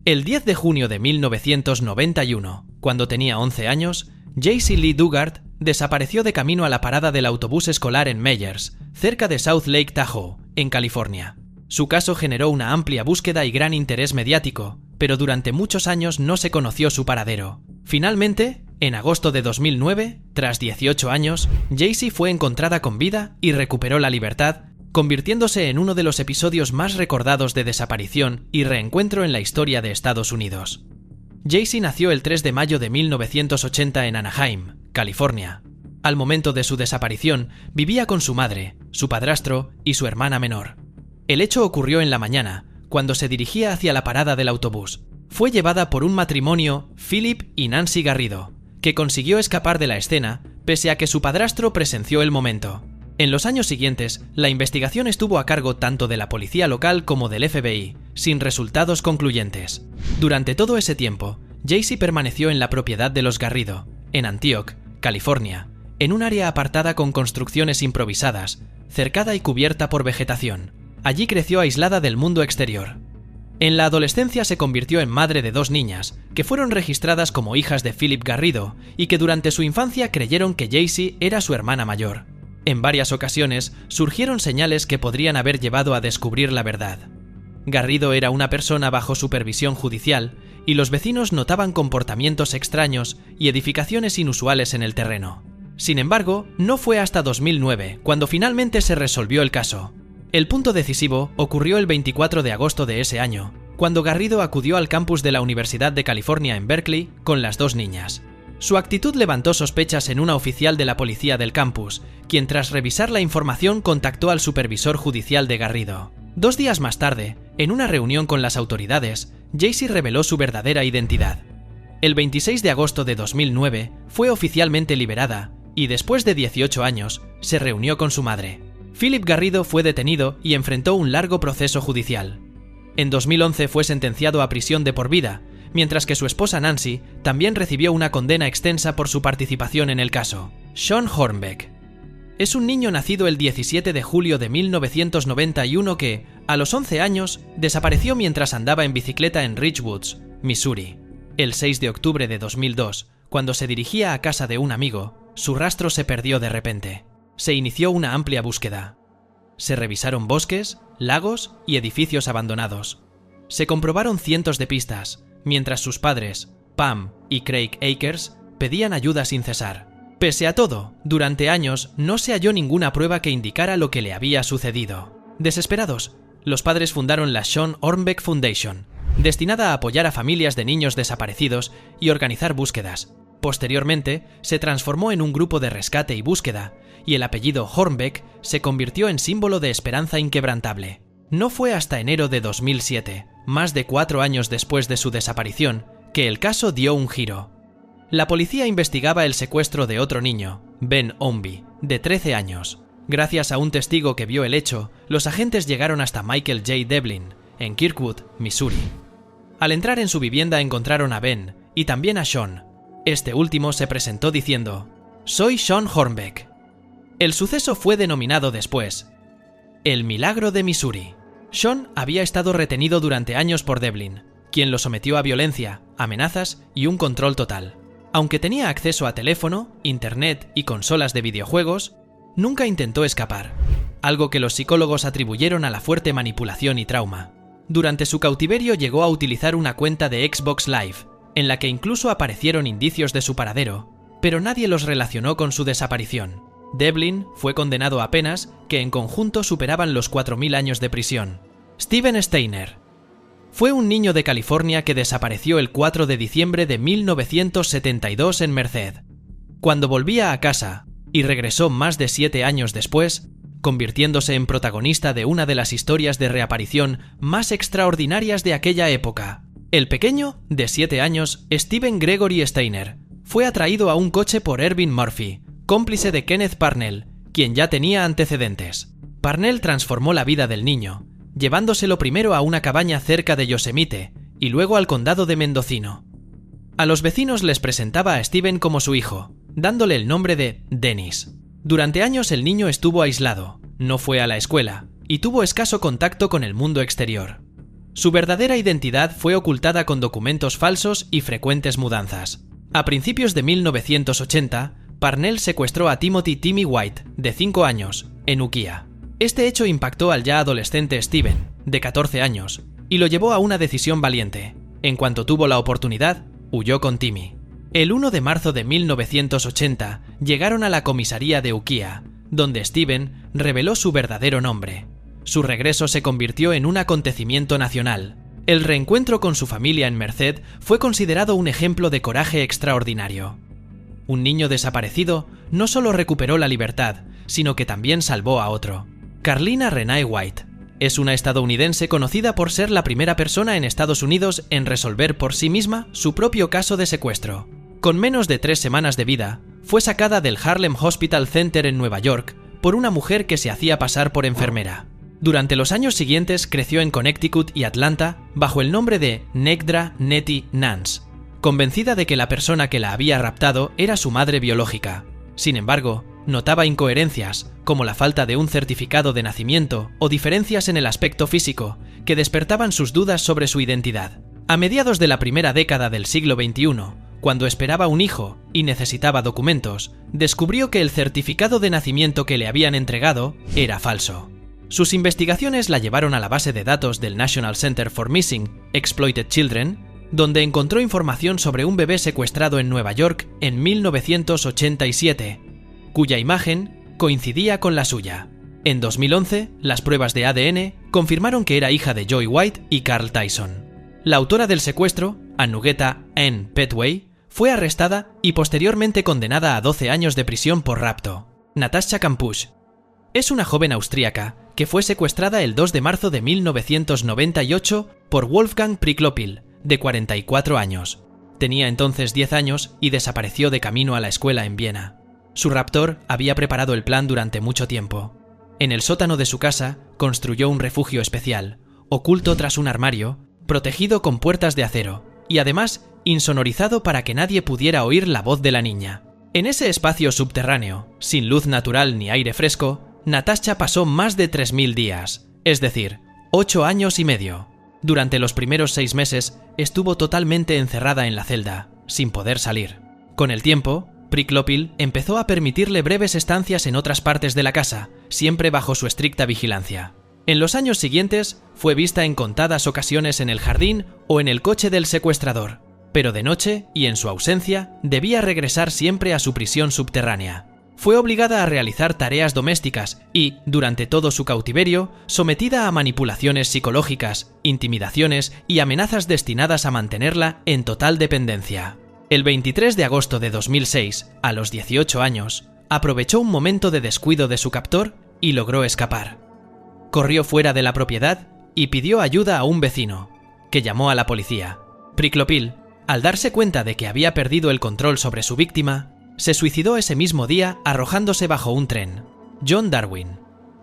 El 10 de junio de 1991, cuando tenía 11 años, Jaycee Lee Dugard desapareció de camino a la parada del autobús escolar en Meyers, cerca de South Lake Tahoe, en California. Su caso generó una amplia búsqueda y gran interés mediático, pero durante muchos años no se conoció su paradero. Finalmente, en agosto de 2009, tras 18 años, Jaycee fue encontrada con vida y recuperó la libertad, convirtiéndose en uno de los episodios más recordados de desaparición y reencuentro en la historia de Estados Unidos. Jaycee nació el 3 de mayo de 1980 en Anaheim, California. Al momento de su desaparición, vivía con su madre, su padrastro y su hermana menor. El hecho ocurrió en la mañana, cuando se dirigía hacia la parada del autobús. Fue llevada por un matrimonio, Philip y Nancy Garrido, que consiguió escapar de la escena, pese a que su padrastro presenció el momento. En los años siguientes, la investigación estuvo a cargo tanto de la policía local como del FBI, sin resultados concluyentes. Durante todo ese tiempo, Jaycee permaneció en la propiedad de los Garrido, en Antioch, California, en un área apartada con construcciones improvisadas, cercada y cubierta por vegetación. Allí creció aislada del mundo exterior. En la adolescencia se convirtió en madre de 2 niñas, que fueron registradas como hijas de Philip Garrido y que durante su infancia creyeron que Jaycee era su hermana mayor. En varias ocasiones surgieron señales que podrían haber llevado a descubrir la verdad. Garrido era una persona bajo supervisión judicial y los vecinos notaban comportamientos extraños y edificaciones inusuales en el terreno. Sin embargo, no fue hasta 2009 cuando finalmente se resolvió el caso. El punto decisivo ocurrió el 24 de agosto de ese año, cuando Garrido acudió al campus de la Universidad de California en Berkeley con las 2 niñas. Su actitud levantó sospechas en una oficial de la policía del campus, quien tras revisar la información contactó al supervisor judicial de Garrido. 2 días más tarde, en una reunión con las autoridades, Jaycee reveló su verdadera identidad. El 26 de agosto de 2009 fue oficialmente liberada y después de 18 años se reunió con su madre. Philip Garrido fue detenido y enfrentó un largo proceso judicial. En 2011 fue sentenciado a prisión de por vida, mientras que su esposa Nancy también recibió una condena extensa por su participación en el caso. Shawn Hornbeck es un niño nacido el 17 de julio de 1991 que, a los 11 años, desapareció mientras andaba en bicicleta en Ridgewoods, Missouri. El 6 de octubre de 2002, cuando se dirigía a casa de un amigo, su rastro se perdió de repente. Se inició una amplia búsqueda. Se revisaron bosques, lagos y edificios abandonados. Se comprobaron cientos de pistas, mientras sus padres, Pam y Craig Akers, pedían ayuda sin cesar. Pese a todo, durante años no se halló ninguna prueba que indicara lo que le había sucedido. Desesperados, los padres fundaron la Shawn Hornbeck Foundation, destinada a apoyar a familias de niños desaparecidos y organizar búsquedas. Posteriormente, se transformó en un grupo de rescate y búsqueda, y el apellido Hornbeck se convirtió en símbolo de esperanza inquebrantable. No fue hasta enero de 2007, más de 4 años después de su desaparición, que el caso dio un giro. La policía investigaba el secuestro de otro niño, Ben Ombie, de 13 años. Gracias a un testigo que vio el hecho, los agentes llegaron hasta Michael J. Devlin, en Kirkwood, Missouri. Al entrar en su vivienda encontraron a Ben y también a Shawn. Este último se presentó diciendo: «Soy Shawn Hornbeck». El suceso fue denominado después el Milagro de Missouri. Shawn había estado retenido durante años por Devlin, quien lo sometió a violencia, amenazas y un control total. Aunque tenía acceso a teléfono, internet y consolas de videojuegos, nunca intentó escapar, algo que los psicólogos atribuyeron a la fuerte manipulación y trauma. Durante su cautiverio llegó a utilizar una cuenta de Xbox Live, en la que incluso aparecieron indicios de su paradero, pero nadie los relacionó con su desaparición. Devlin fue condenado a penas que en conjunto superaban los 4.000 años de prisión. Steven Steiner fue un niño de California que desapareció el 4 de diciembre de 1972 en Merced. Cuando volvía a casa, y regresó más de 7 años después, convirtiéndose en protagonista de una de las historias de reaparición más extraordinarias de aquella época. El pequeño, de 7 años, Steven Gregory Steiner, fue atraído a un coche por Ervin Murphy, cómplice de Kenneth Parnell, quien ya tenía antecedentes. Parnell transformó la vida del niño, llevándoselo primero a una cabaña cerca de Yosemite y luego al condado de Mendocino. A los vecinos les presentaba a Steven como su hijo, dándole el nombre de Dennis. Durante años el niño estuvo aislado, no fue a la escuela y tuvo escaso contacto con el mundo exterior. Su verdadera identidad fue ocultada con documentos falsos y frecuentes mudanzas. A principios de 1980, Parnell secuestró a Timmy White, de 5 años, en Ukiah. Este hecho impactó al ya adolescente Steven, de 14 años, y lo llevó a una decisión valiente. En cuanto tuvo la oportunidad, huyó con Timmy. El 1 de marzo de 1980 llegaron a la comisaría de Ukiah, donde Steven reveló su verdadero nombre. Su regreso se convirtió en un acontecimiento nacional. El reencuentro con su familia en Merced fue considerado un ejemplo de coraje extraordinario. Un niño desaparecido no solo recuperó la libertad, sino que también salvó a otro. Carlina Renee White es una estadounidense conocida por ser la primera persona en Estados Unidos en resolver por sí misma su propio caso de secuestro. Con menos de 3 semanas de vida, fue sacada del Harlem Hospital Center en Nueva York por una mujer que se hacía pasar por enfermera. Durante los años siguientes creció en Connecticut y Atlanta bajo el nombre de Negdra Nettie Nance, convencida de que la persona que la había raptado era su madre biológica. Sin embargo, notaba incoherencias, como la falta de un certificado de nacimiento o diferencias en el aspecto físico, que despertaban sus dudas sobre su identidad. A mediados de la primera década del siglo XXI, cuando esperaba un hijo y necesitaba documentos, descubrió que el certificado de nacimiento que le habían entregado era falso. Sus investigaciones la llevaron a la base de datos del National Center for Missing Exploited Children, donde encontró información sobre un bebé secuestrado en Nueva York en 1987, cuya imagen coincidía con la suya. En 2011, las pruebas de ADN confirmaron que era hija de Joy White y Carl Tyson. La autora del secuestro, Anugheta N. Petway, fue arrestada y posteriormente condenada a 12 años de prisión por rapto. Natasha Kampusch es una joven austríaca que fue secuestrada el 2 de marzo de 1998 por Wolfgang Priklopil, de 44 años. Tenía entonces 10 años y desapareció de camino a la escuela en Viena. Su raptor había preparado el plan durante mucho tiempo. En el sótano de su casa construyó un refugio especial, oculto tras un armario, protegido con puertas de acero, y además insonorizado para que nadie pudiera oír la voz de la niña. En ese espacio subterráneo, sin luz natural ni aire fresco, Natasha pasó más de 3000 días, es decir, 8 años y medio. Durante los primeros 6 meses estuvo totalmente encerrada en la celda, sin poder salir. Con el tiempo, Priklopil empezó a permitirle breves estancias en otras partes de la casa, siempre bajo su estricta vigilancia. En los años siguientes, fue vista en contadas ocasiones en el jardín o en el coche del secuestrador, pero de noche y en su ausencia debía regresar siempre a su prisión subterránea. Fue obligada a realizar tareas domésticas y, durante todo su cautiverio, sometida a manipulaciones psicológicas, intimidaciones y amenazas destinadas a mantenerla en total dependencia. El 23 de agosto de 2006, a los 18 años, aprovechó un momento de descuido de su captor y logró escapar. Corrió fuera de la propiedad y pidió ayuda a un vecino, que llamó a la policía. Priklopil, al darse cuenta de que había perdido el control sobre su víctima, se suicidó ese mismo día arrojándose bajo un tren. John Darwin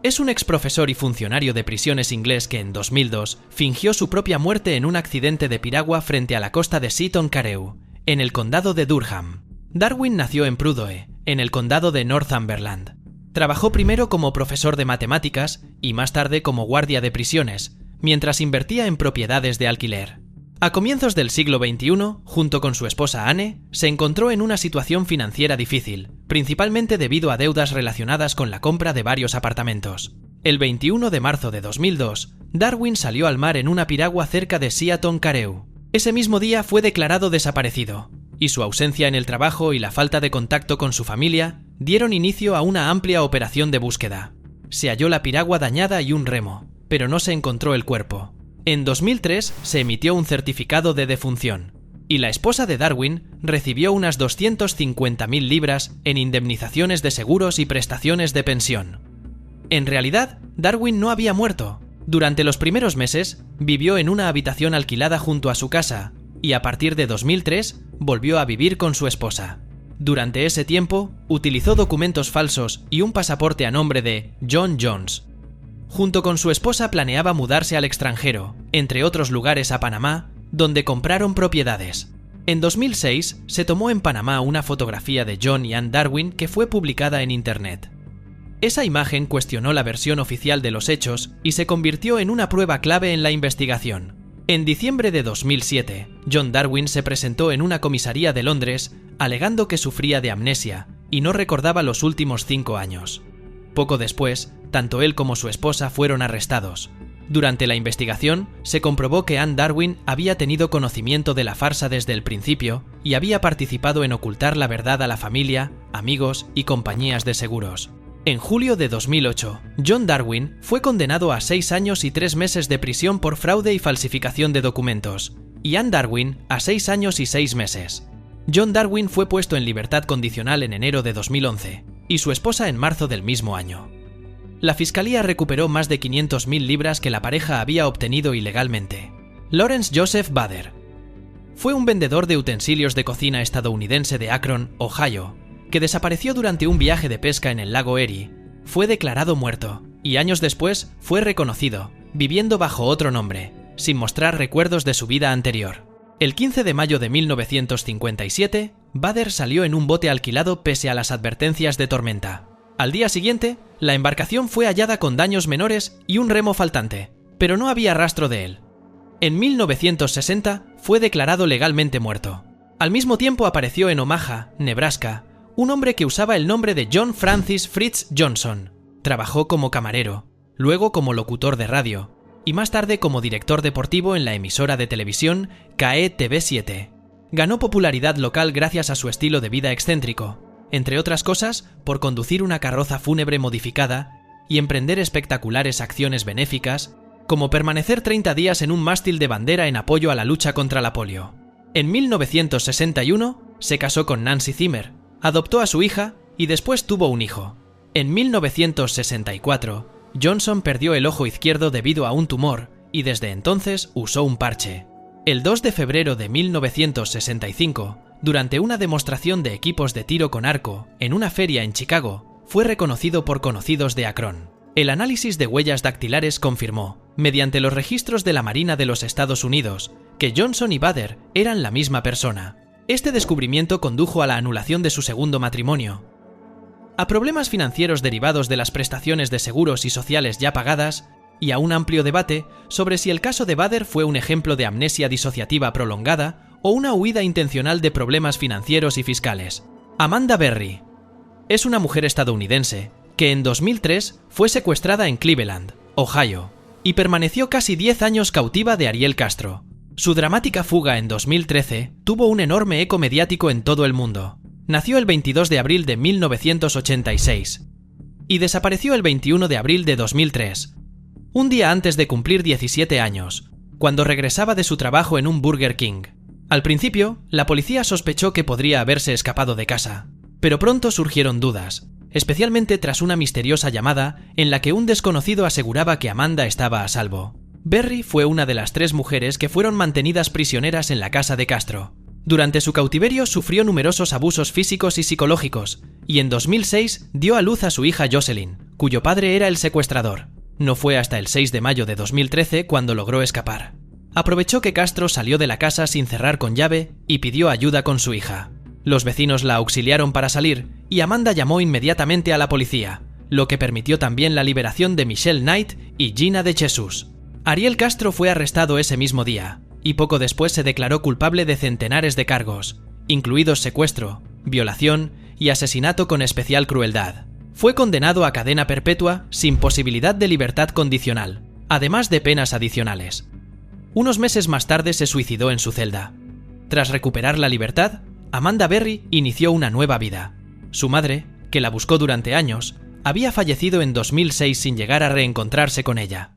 es un exprofesor y funcionario de prisiones inglés que en 2002 fingió su propia muerte en un accidente de piragua frente a la costa de Seaton Carew, en el condado de Durham. Darwin nació en Prudoe, en el condado de Northumberland. Trabajó primero como profesor de matemáticas y más tarde como guardia de prisiones, mientras invertía en propiedades de alquiler. A comienzos del siglo XXI, junto con su esposa Anne, se encontró en una situación financiera difícil, principalmente debido a deudas relacionadas con la compra de varios apartamentos. El 21 de marzo de 2002, Darwin salió al mar en una piragua cerca de Seaton Carew. Ese mismo día fue declarado desaparecido, y su ausencia en el trabajo y la falta de contacto con su familia dieron inicio a una amplia operación de búsqueda. Se halló la piragua dañada y un remo, pero no se encontró el cuerpo. En 2003 se emitió un certificado de defunción, y la esposa de Darwin recibió unas 250.000 libras en indemnizaciones de seguros y prestaciones de pensión. En realidad, Darwin no había muerto. Durante los primeros meses, vivió en una habitación alquilada junto a su casa, y a partir de 2003 volvió a vivir con su esposa. Durante ese tiempo, utilizó documentos falsos y un pasaporte a nombre de John Jones. Junto con su esposa planeaba mudarse al extranjero, entre otros lugares a Panamá, donde compraron propiedades. En 2006 se tomó en Panamá una fotografía de John y Ann Darwin que fue publicada en Internet. Esa imagen cuestionó la versión oficial de los hechos y se convirtió en una prueba clave en la investigación. En diciembre de 2007, John Darwin se presentó en una comisaría de Londres alegando que sufría de amnesia y no recordaba los últimos 5 años. Poco después, tanto él como su esposa fueron arrestados. Durante la investigación, se comprobó que Anne Darwin había tenido conocimiento de la farsa desde el principio y había participado en ocultar la verdad a la familia, amigos y compañías de seguros. En julio de 2008, John Darwin fue condenado a 6 años y 3 meses de prisión por fraude y falsificación de documentos, y Anne Darwin a 6 años y 6 meses. John Darwin fue puesto en libertad condicional en enero de 2011, y su esposa en marzo del mismo año. La fiscalía recuperó más de 500.000 libras que la pareja había obtenido ilegalmente. Lawrence Joseph Bader fue un vendedor de utensilios de cocina estadounidense de Akron, Ohio, que desapareció durante un viaje de pesca en el lago Erie. Fue declarado muerto y años después fue reconocido, viviendo bajo otro nombre, sin mostrar recuerdos de su vida anterior. El 15 de mayo de 1957, Bader salió en un bote alquilado pese a las advertencias de tormenta. Al día siguiente, la embarcación fue hallada con daños menores y un remo faltante, pero no había rastro de él. En 1960 fue declarado legalmente muerto. Al mismo tiempo apareció en Omaha, Nebraska, un hombre que usaba el nombre de John Francis Fritz Johnson. Trabajó como camarero, luego como locutor de radio y más tarde como director deportivo en la emisora de televisión KETV7. Ganó popularidad local gracias a su estilo de vida excéntrico, entre otras cosas por conducir una carroza fúnebre modificada y emprender espectaculares acciones benéficas, como permanecer 30 días en un mástil de bandera en apoyo a la lucha contra la polio. En 1961 se casó con Nancy Zimmer, adoptó a su hija y después tuvo un hijo. En 1964, Johnson perdió el ojo izquierdo debido a un tumor y desde entonces usó un parche. El 2 de febrero de 1965, durante una demostración de equipos de tiro con arco en una feria en Chicago, fue reconocido por conocidos de Akron. El análisis de huellas dactilares confirmó, mediante los registros de la Marina de los Estados Unidos, que Johnson y Bader eran la misma persona. Este descubrimiento condujo a la anulación de su segundo matrimonio, a problemas financieros derivados de las prestaciones de seguros y sociales ya pagadas, y a un amplio debate sobre si el caso de Bader fue un ejemplo de amnesia disociativa prolongada o una huida intencional de problemas financieros y fiscales. Amanda Berry es una mujer estadounidense que en 2003 fue secuestrada en Cleveland, Ohio, y permaneció casi 10 años cautiva de Ariel Castro. Su dramática fuga en 2013 tuvo un enorme eco mediático en todo el mundo. Nació el 22 de abril de 1986 y desapareció el 21 de abril de 2003, un día antes de cumplir 17 años, cuando regresaba de su trabajo en un Burger King. Al principio, la policía sospechó que podría haberse escapado de casa, pero pronto surgieron dudas, especialmente tras una misteriosa llamada en la que un desconocido aseguraba que Amanda estaba a salvo. Berry fue una de las 3 mujeres que fueron mantenidas prisioneras en la casa de Castro. Durante su cautiverio sufrió numerosos abusos físicos y psicológicos, y en 2006 dio a luz a su hija Jocelyn, cuyo padre era el secuestrador. No fue hasta el 6 de mayo de 2013 cuando logró escapar. Aprovechó que Castro salió de la casa sin cerrar con llave y pidió ayuda con su hija. Los vecinos la auxiliaron para salir y Amanda llamó inmediatamente a la policía, lo que permitió también la liberación de Michelle Knight y Gina de Jesus. Ariel Castro fue arrestado ese mismo día y poco después se declaró culpable de centenares de cargos, incluidos secuestro, violación y asesinato con especial crueldad. Fue condenado a cadena perpetua sin posibilidad de libertad condicional, además de penas adicionales. Unos meses más tarde se suicidó en su celda. Tras recuperar la libertad, Amanda Berry inició una nueva vida. Su madre, que la buscó durante años, había fallecido en 2006 sin llegar a reencontrarse con ella.